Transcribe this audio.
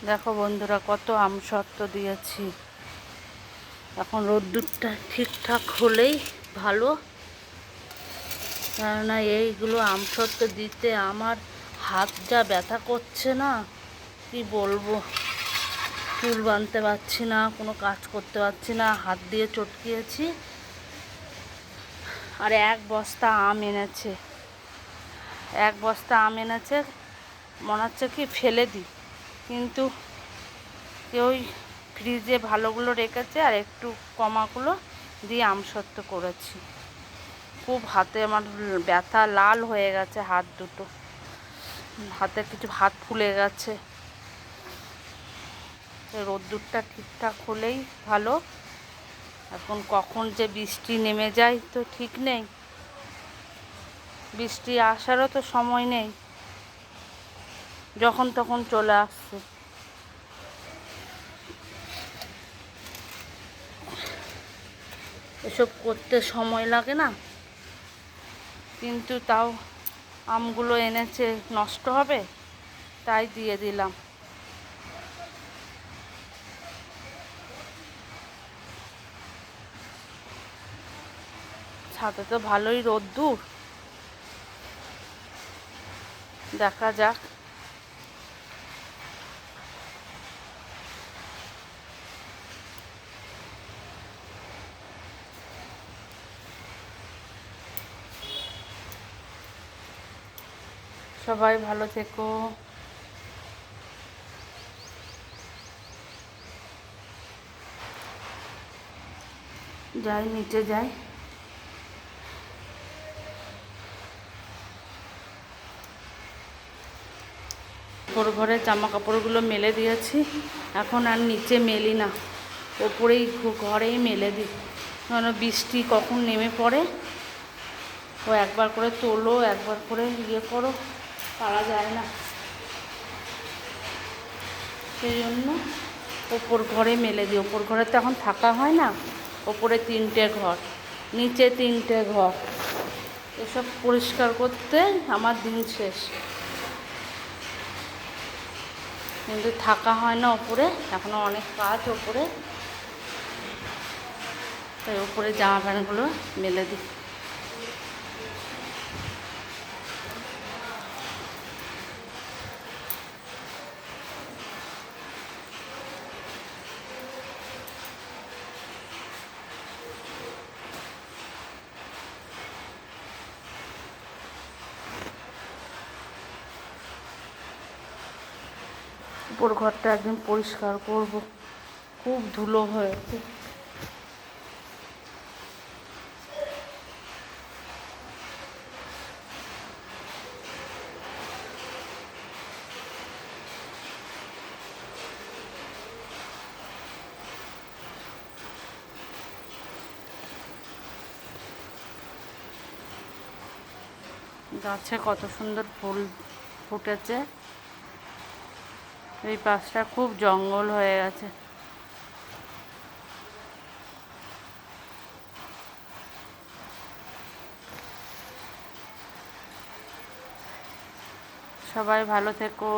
দেখো বন্ধুরা, কত আমসত্ত্ব দিয়েছি। এখন রোদ্দুরটা ঠিকঠাক হলেই ভালো, কেননা এইগুলো আমসত্ত্ব দিতে আমার হাত যা ব্যথা করছে না, কি বলবো। চুল বাঁধতে পারছি না, কোনো কাজ করতে পারছি না, হাত দিয়ে চটকিয়েছি। আর এক বস্তা আম এনেছে, মনে হচ্ছে কি ফেলে দিই, কিন্তু ওই ফ্রিজে ভালোগুলো রেখেছে আর একটু কমাগুলো দিয়ে আমসত্ত্ব করেছি। খুব হাতে আমার ব্যথা, লাল হয়ে গেছে হাত দুটো, হাতে কিছু হাত ফুলে গেছে। রোদ্দুরটা ঠিকঠাক হলেই ভালো। এখন কখন যে বৃষ্টি নেমে যায় তো ঠিক নেই, বৃষ্টি আসারও তো সময় নেই, যখন তখন চলে আসছে। এসব করতে সময় লাগে না, কিন্তু তাও আমগুলো এনেছে, নষ্ট হবে তাই দিয়ে দিলাম। ছাদে তো ভালোই রোদ্দুর, দেখা যাক। সবাই ভালো থেকো। যাই নিচে যাই। ওপর ঘরে জামা কাপড়গুলো মেলে দিয়েছি, এখন আর নিচে মেলি না, ওপরেই ঘরেই মেলে দিই। কেন বৃষ্টি কখন নেমে পড়ে, ও একবার করে তোলো, একবার করে করো, পারা যায় না। সেই জন্য ওপর ঘরে মেলে দিই। ওপর ঘরে তো এখন থাকা হয় না, ওপরে 3টে ঘর, নিচে 3টে ঘর, এসব পরিষ্কার করতে আমার দিন শেষ। কিন্তু থাকা হয় না ওপরে, এখনও অনেক কাজ ওপরে, তাই ওপরে জামা প্যান্টগুলো মেলে দিই। উপর ঘরটা একদিন পরিষ্কার করব, খুব ধুলো হয়েছে। গাছে কত সুন্দর ফুল ফুটেছে, এই পাশটা খুব জঙ্গল হয়ে গেছে। সবাই ভালো থেকো।